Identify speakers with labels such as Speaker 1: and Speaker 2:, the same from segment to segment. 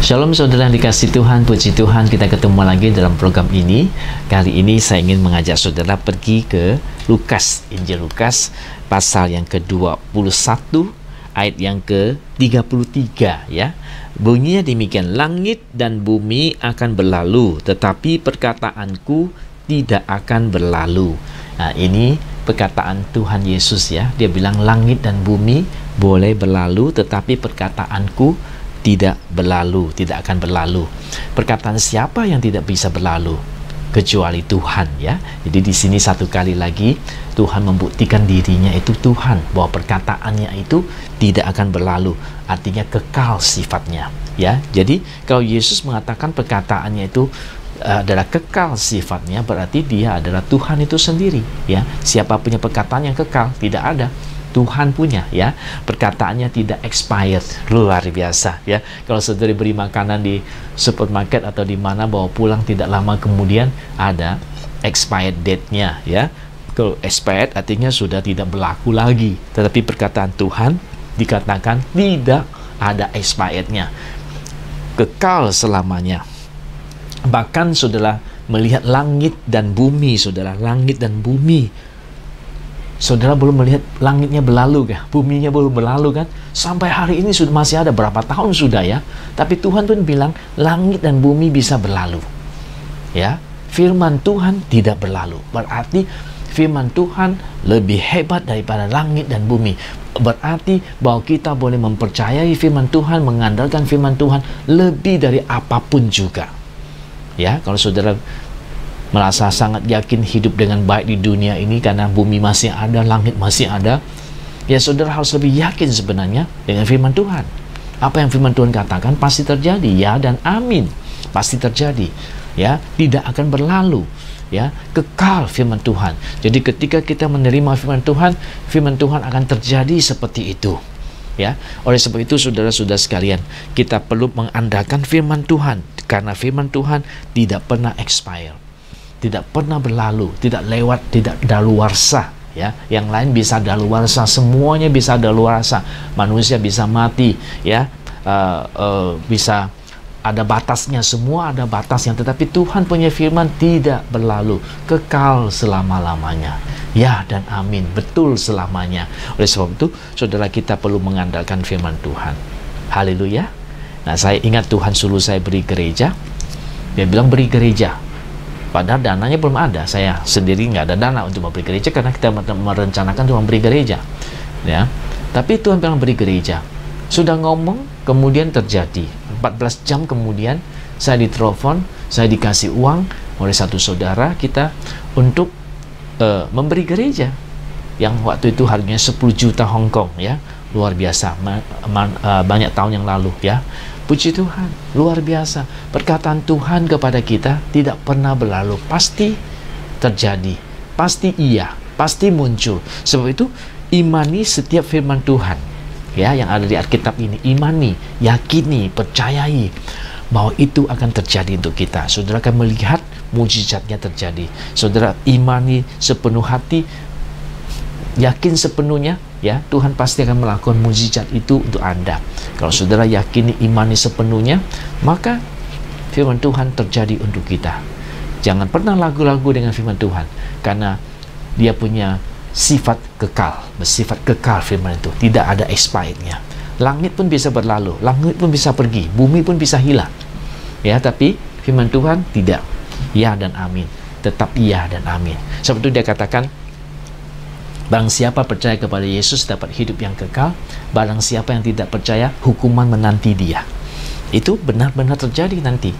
Speaker 1: Shalom saudara yang dikasih Tuhan, puji Tuhan kita ketemu lagi dalam program ini. Kali ini saya ingin mengajak saudara pergi ke Lukas, Injil Lukas pasal yang ke-21 ayat yang ke-33 ya. Bunyinya demikian, langit dan bumi akan berlalu, tetapi perkataanku tidak akan berlalu. Nah, ini perkataan Tuhan Yesus ya. Dia bilang langit dan bumi boleh berlalu, tetapi perkataanku tidak berlalu, tidak akan berlalu. Perkataan siapa yang tidak bisa berlalu? Kecuali Tuhan ya. Jadi di sini satu kali lagi Tuhan membuktikan dirinya itu Tuhan, bahwa perkataannya itu tidak akan berlalu, artinya kekal sifatnya ya. Jadi kalau Yesus mengatakan perkataannya itu adalah kekal sifatnya, berarti dia adalah Tuhan itu sendiri ya. Siapa punya perkataan yang kekal? Tidak ada. Tuhan punya ya, perkataannya tidak expired, luar biasa ya. Kalau saudara beri makanan di supermarket atau di mana, bawa pulang tidak lama kemudian ada expired date-nya ya. Kalau expired artinya sudah tidak berlaku lagi, tetapi perkataan Tuhan dikatakan tidak ada expired-nya, kekal selamanya. Bahkan saudara melihat langit dan bumi, saudara, langit dan bumi, saudara belum melihat langitnya berlalu kah? Buminya belum berlalu kan? Sampai hari ini sudah masih ada berapa tahun sudah ya. Tapi Tuhan pun bilang langit dan bumi bisa berlalu. Ya, firman Tuhan tidak berlalu. Berarti firman Tuhan lebih hebat daripada langit dan bumi. Berarti bahwa kita boleh mempercayai firman Tuhan, mengandalkan firman Tuhan lebih dari apapun juga. Ya, kalau saudara merasa sangat yakin hidup dengan baik di dunia ini karena bumi masih ada, langit masih ada, ya saudara harus lebih yakin sebenarnya dengan firman Tuhan. Apa yang firman Tuhan katakan pasti terjadi, ya dan amin, pasti terjadi ya, tidak akan berlalu ya, kekal firman Tuhan. Jadi ketika kita menerima firman Tuhan akan terjadi seperti itu ya. Oleh sebab itu saudara-saudara sekalian, kita perlu mengandalkan firman Tuhan, karena firman Tuhan tidak pernah expire, tidak pernah berlalu, tidak lewat, tidak daluarsa ya. Yang lain bisa daluarsa, semuanya bisa daluarsa. Manusia bisa mati ya, bisa ada batasnya, semua ada batasnya. Tetapi Tuhan punya firman tidak berlalu, kekal selama-lamanya. Ya dan amin, betul selamanya. Oleh sebab itu saudara, kita perlu mengandalkan firman Tuhan. Haleluya. Nah, saya ingat Tuhan suruh saya beri gereja. Dia bilang beri gereja, padahal dananya belum ada. Saya sendiri nggak ada dana untuk memberi gereja, karena kita merencanakan untuk memberi gereja ya. Tapi Tuhan bilang beri gereja. Sudah ngomong, kemudian terjadi 14 jam kemudian saya ditelepon, saya dikasih uang oleh satu saudara kita untuk memberi gereja yang waktu itu harganya 10 juta Hong Kong ya. Luar biasa, banyak tahun yang lalu ya. Puji Tuhan, luar biasa. Perkataan Tuhan kepada kita tidak pernah berlalu, pasti terjadi, pasti iya, pasti muncul. Sebab itu imani setiap firman Tuhan ya, yang ada di Alkitab ini. Imani, yakini, percayai bahwa itu akan terjadi untuk kita. Saudara akan melihat mujizatnya terjadi. Saudara imani sepenuh hati, yakin sepenuhnya ya, Tuhan pasti akan melakukan mujizat itu untuk Anda. Kalau saudara yakini, imani sepenuhnya, maka firman Tuhan terjadi untuk kita. Jangan pernah ragu-ragu dengan firman Tuhan, karena dia punya sifat kekal, bersifat kekal firman itu, tidak ada expirednya. Langit pun bisa berlalu, langit pun bisa pergi, bumi pun bisa hilang ya, tapi firman Tuhan tidak. Ya dan amin, tetap iya dan amin. Sebab itu dia katakan, barang siapa percaya kepada Yesus dapat hidup yang kekal, barang siapa yang tidak percaya, hukuman menanti dia. Itu benar-benar terjadi nanti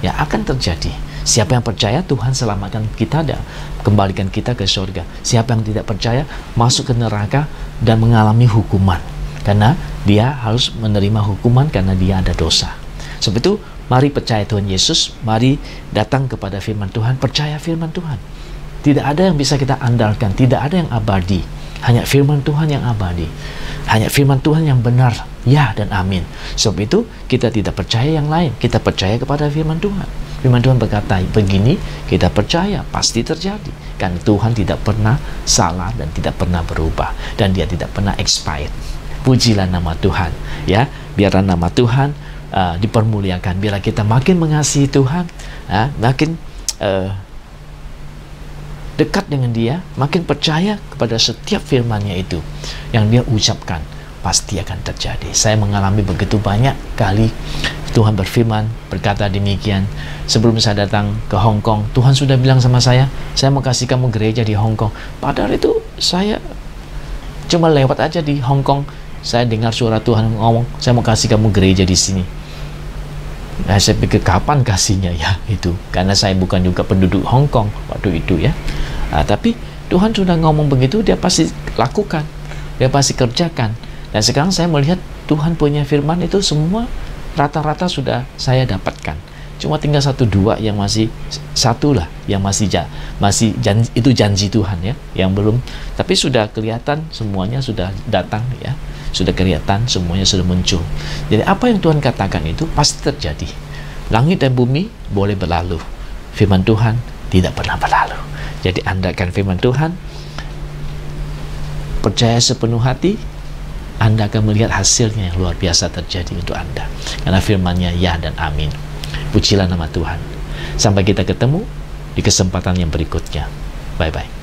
Speaker 1: ya, akan terjadi. Siapa yang percaya, Tuhan selamatkan kita dan kembalikan kita ke surga. Siapa yang tidak percaya, masuk ke neraka dan mengalami hukuman, karena dia harus menerima hukuman karena dia ada dosa. Sebab itu mari percaya Tuhan Yesus, mari datang kepada firman Tuhan, percaya firman Tuhan. Tidak ada yang bisa kita andalkan, tidak ada yang abadi, hanya firman Tuhan yang abadi, hanya firman Tuhan yang benar, ya dan amin. Sebab itu kita tidak percaya yang lain, kita percaya kepada firman Tuhan. Firman Tuhan berkata begini, kita percaya, pasti terjadi, karena Tuhan tidak pernah salah dan tidak pernah berubah, dan dia tidak pernah expired. Pujilah nama Tuhan ya, biarlah nama Tuhan dipermuliakan. Bila kita makin mengasihi Tuhan, makin dekat dengan Dia, makin percaya kepada setiap firman-Nya itu yang Dia ucapkan, pasti akan terjadi. Saya mengalami begitu banyak kali Tuhan berfirman, berkata demikian. Sebelum saya datang ke Hong Kong, Tuhan sudah bilang sama saya mau kasih kamu gereja di Hong Kong. Padahal itu saya cuma lewat aja di Hong Kong, saya dengar suara Tuhan ngomong, saya mau kasih kamu gereja di sini. Nah, saya pikir kapan kasihnya ya itu, karena saya bukan juga penduduk Hong Kong waktu itu ya. Tapi Tuhan sudah ngomong begitu, Dia pasti lakukan, Dia pasti kerjakan. Dan sekarang saya melihat Tuhan punya firman itu semua rata-rata sudah saya dapatkan. Cuma tinggal 1-2 yang masih, satu lah yang masih janji, itu janji Tuhan ya, yang belum. Tapi sudah kelihatan semuanya sudah datang ya. Sudah kelihatan, semuanya sudah muncul. Jadi apa yang Tuhan katakan itu pasti terjadi. Langit dan bumi boleh berlalu, firman Tuhan tidak pernah berlalu. Jadi andalkan firman Tuhan, percaya sepenuh hati, Anda akan melihat hasilnya yang luar biasa terjadi untuk Anda. Karena firman-Nya ya dan amin. Pujilah nama Tuhan. Sampai kita ketemu di kesempatan yang berikutnya. Bye-bye.